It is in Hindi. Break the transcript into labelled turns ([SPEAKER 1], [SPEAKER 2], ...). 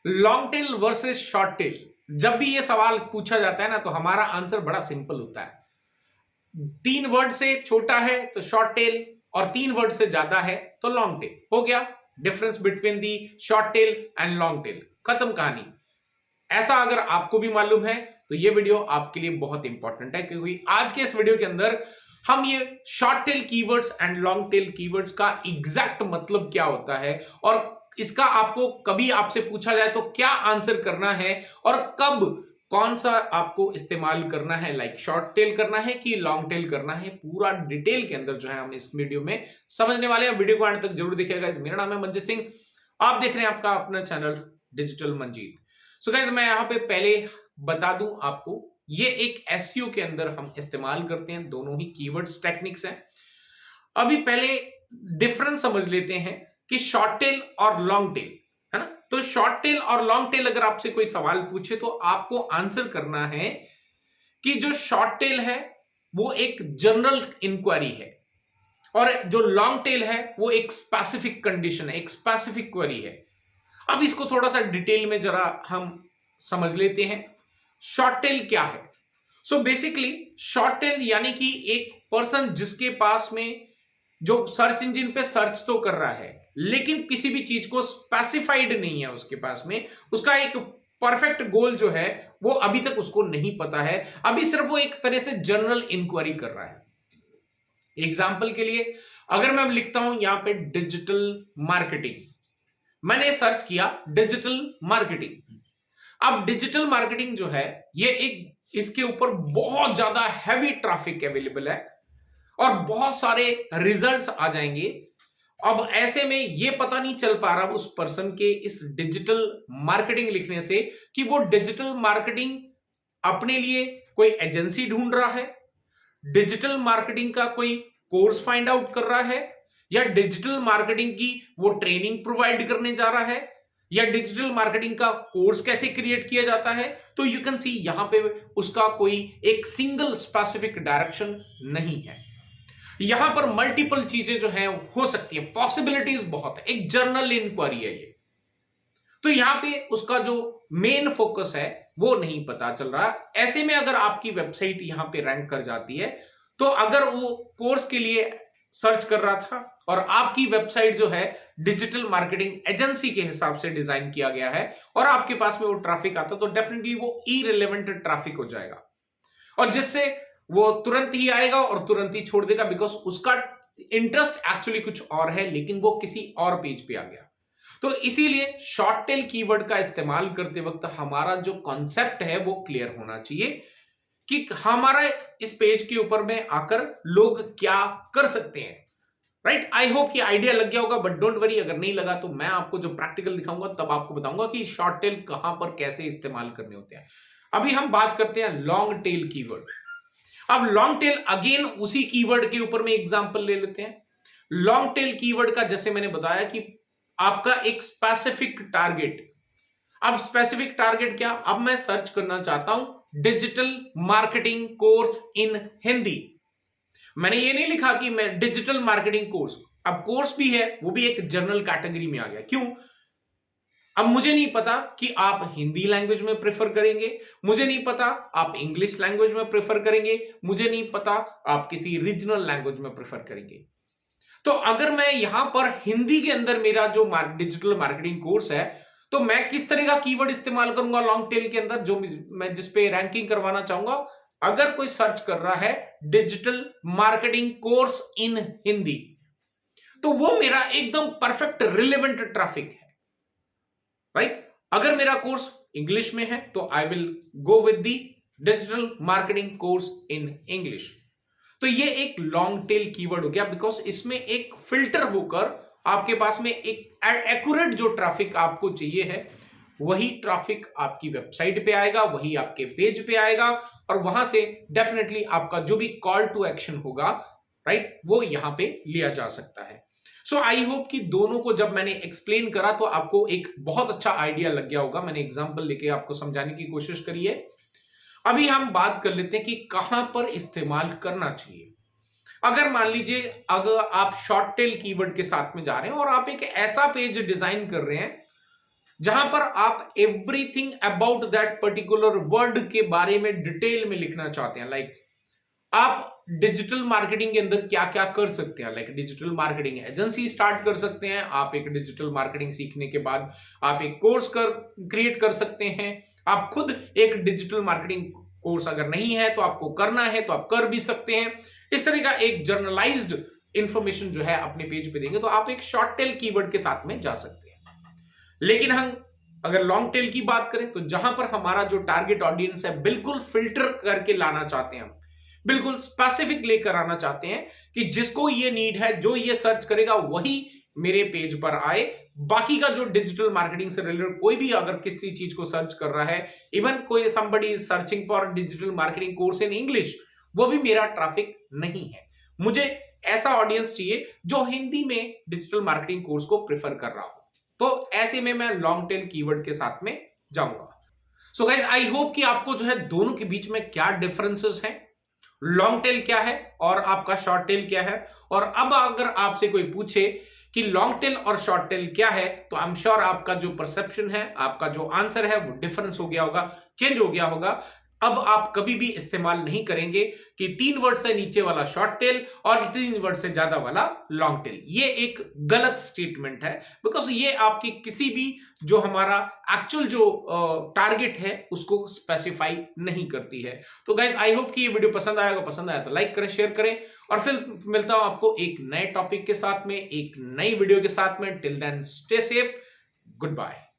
[SPEAKER 1] Long tail versus short tail. जब भी ये सवाल पूछा जाता है ना, तो हमारा आंसर बड़ा सिंपल होता है। 3 वर्ड से छोटा है तो शॉर्ट टेल, और 3 वर्ड से ज्यादा है तो लॉन्ग टेल। हो गया difference between the short tail and long tail, खत्म कहानी। ऐसा अगर आपको भी मालूम है तो ये वीडियो आपके लिए बहुत इंपॉर्टेंट है, क्योंकि आज के इस वीडियो के अंदर हम ये short tail keywords and long tail keywords का एग्जैक्ट मतलब क्या होता है, और इसका आपको कभी आपसे पूछा जाए तो क्या आंसर करना है, और कब कौन सा आपको इस्तेमाल करना है, लाइक शॉर्ट टेल करना है कि लॉन्ग टेल करना है, पूरा डिटेल के अंदर जो है हम इस वीडियो में समझने वाले हैं। वीडियो को अंत तक जरूर देखिएगा। मेरा नाम है मंजीत सिंह, आप देख रहे हैं आपका अपना channel digital Manjeet. So guys, मैं यहां पे पहले बता दूं आपको, ये एक एसईओ के अंदर हम इस्तेमाल करते हैं, दोनों ही कीवर्ड्स टेक्निक्स हैं। अभी पहले डिफरेंस समझ लेते हैं कि शॉर्ट टेल और लॉन्ग टेल, है ना। तो शॉर्ट टेल और लॉन्ग टेल अगर आपसे कोई सवाल पूछे तो आपको आंसर करना है कि जो शॉर्ट टेल है वो एक जनरल इंक्वायरी है, और जो लॉन्ग टेल है वो एक स्पेसिफिक कंडीशन है, एक स्पेसिफिक क्वेरी है। अब इसको थोड़ा सा डिटेल में जरा हम समझ लेते हैं। शॉर्ट टेल क्या है? सो बेसिकली शॉर्ट टेल यानी कि एक पर्सन जिसके पास में जो सर्च इंजन पे सर्च तो कर रहा है, लेकिन किसी भी चीज को स्पेसिफाइड नहीं है उसके पास में, उसका एक परफेक्ट गोल जो है वो अभी तक उसको नहीं पता है, अभी सिर्फ वो एक तरह से जनरल इंक्वायरी कर रहा है। एग्जाम्पल के लिए अगर मैं लिखता हूं यहां पे डिजिटल मार्केटिंग, मैंने सर्च किया डिजिटल मार्केटिंग। अब डिजिटल मार्केटिंग जो है ये एक, इसके ऊपर बहुत ज्यादा हैवी ट्रैफिक अवेलेबल है और बहुत सारे रिजल्ट्स आ जाएंगे। अब ऐसे में ये पता नहीं चल पा रहा उस पर्सन के इस डिजिटल मार्केटिंग लिखने से कि वो डिजिटल मार्केटिंग अपने लिए कोई एजेंसी ढूंढ रहा है, डिजिटल मार्केटिंग का कोई कोर्स फाइंड आउट कर रहा है, या डिजिटल मार्केटिंग की वो ट्रेनिंग प्रोवाइड करने जा रहा है, या डिजिटल मार्केटिंग का कोर्स कैसे क्रिएट किया जाता है। तो यू कैन सी यहां पे उसका कोई एक सिंगल स्पेसिफिक डायरेक्शन नहीं है। यहां पर मल्टीपल चीजें जो हैं हो सकती है, पॉसिबिलिटीज बहुत है, एक जर्नल इंक्वायरी है ये। तो यहां पे उसका जो मेन फोकस है वो नहीं पता चल रहा। ऐसे में अगर आपकी वेबसाइट यहां पे रैंक कर जाती है, तो अगर वो कोर्स के लिए सर्च कर रहा था और आपकी वेबसाइट जो है डिजिटल मार्केटिंग एजेंसी के हिसाब से डिजाइन किया गया है, और आपके पास में वो ट्रैफिक आता, तो डेफिनेटली वो इररिलेवेंट ट्रैफिक हो जाएगा, और जिससे वो तुरंत ही आएगा और तुरंत ही छोड़ देगा, बिकॉज उसका इंटरेस्ट एक्चुअली कुछ और है, लेकिन वो किसी और पेज पे आ गया। तो इसीलिए शॉर्ट टेल कीवर्ड का इस्तेमाल करते वक्त हमारा जो कॉन्सेप्ट है वो क्लियर होना चाहिए कि हमारा इस पेज के ऊपर में आकर लोग क्या कर सकते हैं। राइट, आई होप कि आइडिया लग गया होगा, बट डोंट वरी, अगर नहीं लगा तो मैं आपको जो प्रैक्टिकल दिखाऊंगा तब आपको बताऊंगा कि शॉर्ट टेल कहां पर कैसे इस्तेमाल करने होते हैं। अभी हम बात करते हैं लॉन्ग टेल कीवर्ड। अब लॉन्ग टेल अगेन उसी कीवर्ड के ऊपर में एग्जांपल ले लेते हैं। लॉन्ग टेल कीवर्ड का जैसे मैंने बताया कि आपका एक स्पेसिफिक टारगेट। अब स्पेसिफिक टारगेट क्या? अब मैं सर्च करना चाहता हूं digital marketing course in Hindi. मैंने ये नहीं लिखा कि मैं डिजिटल मार्केटिंग कोर्स, अब कोर्स भी है वो भी एक जनरल कैटेगरी में आ गया। क्यों? अब मुझे नहीं पता कि आप हिंदी लैंग्वेज में प्रेफर करेंगे, मुझे नहीं पता आप इंग्लिश लैंग्वेज में प्रेफर करेंगे, मुझे नहीं पता आप किसी रीजनल लैंग्वेज में प्रेफर करेंगे। तो अगर मैं यहां पर हिंदी के अंदर मेरा जो डिजिटल मार्केटिंग कोर्स है, तो मैं किस तरह का कीवर्ड इस्तेमाल करूंगा लॉन्ग टेल के अंदर, जो मैं जिस पे रैंकिंग करवाना चाहूंगा। अगर कोई सर्च कर रहा है digital marketing course in Hindi, तो वो मेरा एकदम परफेक्ट रिलेवेंट ट्रैफिक है। राइट, अगर मेरा कोर्स इंग्लिश में है तो I will go with the digital marketing course in English. तो ये एक लॉन्ग टेल कीवर्ड हो गया, बिकॉज इसमें एक फिल्टर होकर आपके पास में एक एक्यूरेट जो ट्रैफिक आपको चाहिए है, वही ट्रैफिक आपकी वेबसाइट पे आएगा, वही आपके पेज पे आएगा, और वहां से डेफिनेटली आपका जो भी कॉल टू एक्शन होगा, राइट, वो यहां पे लिया जा सकता है। सो आई होप कि दोनों को जब मैंने एक्सप्लेन करा तो आपको एक बहुत अच्छा आइडिया लग गया होगा। मैंने एग्जांपल लेके आपको समझाने की कोशिश करी है। अभी हम बात कर लेते हैं कि कहां पर इस्तेमाल करना चाहिए। अगर मान लीजिए अगर आप शॉर्ट टेल कीवर्ड के साथ में जा रहे हैं और आप एक ऐसा पेज डिजाइन कर रहे हैं जहां पर आप everything about that particular word के बारे में डिटेल में लिखना चाहते हैं। लाइक आप डिजिटल मार्केटिंग के अंदर क्या क्या कर सकते हैं, like digital marketing agency start कर सकते हैं आप। एक डिजिटल मार्केटिंग सीखने के बाद आप एक कोर्स क्रिएट कर सकते हैं। आप खुद एक डिजिटल मार्केटिंग कोर्स अगर नहीं है तो आपको करना है तो आप कर भी सकते हैं। इस तरह का एक जर्नलाइज्ड इंफॉर्मेशन जो है अपने पेज पे देंगे तो आप एक शॉर्ट टेल कीवर्ड के साथ में जा सकते हैं। लेकिन हम अगर लॉन्ग टेल की बात करें तो जहां पर हमारा जो टारगेट ऑडियंस है बिल्कुल फिल्टर करके लाना चाहते हैं हम, बिल्कुल स्पेसिफिक लेकर आना चाहते हैं कि जिसको ये नीड है, जो ये सर्च करेगा वही मेरे पेज पर आए। बाकी का जो डिजिटल मार्केटिंग से रिलेटेड कोई भी अगर किसी चीज को सर्च कर रहा है, इवन कोई somebody is searching for digital marketing course in English, वो भी मेरा ट्रैफिक नहीं है। मुझे ऐसा ऑडियंस चाहिए जो हिंदी में डिजिटल मार्केटिंग कोर्स को प्रेफर कर रहा हो। तो ऐसे में मैं लॉन्ग टेल कीवर्ड के साथ में जाऊंगा। सो गाइस, आई होप कि आपको जो है दोनों के बीच में क्या डिफरेंसेस हैं, लॉन्ग टेल क्या है और आपका शॉर्ट टेल क्या है। और अब अगर आपसे कोई पूछे कि लॉन्ग टेल और शॉर्ट टेल क्या है, तो आई एम श्योर आपका जो परसेप्शन है, आपका जो आंसर है वो डिफरेंस हो गया होगा, चेंज हो गया होगा। अब आप कभी भी इस्तेमाल नहीं करेंगे कि 3 वर्ड से नीचे वाला शॉर्ट टेल और 3 वर्ड से ज्यादा वाला लॉन्ग टेल। ये एक गलत स्टेटमेंट है, बिकॉज ये आपकी किसी भी जो हमारा एक्चुअल जो टारगेट है उसको स्पेसिफाई नहीं करती है। तो गाइज, आई होप कि ये वीडियो पसंद आएगा। पसंद आया तो लाइक करें, शेयर करें, और फिर मिलता हूं आपको एक नए टॉपिक के साथ में, एक नई वीडियो के साथ में। Till then stay safe, good bye.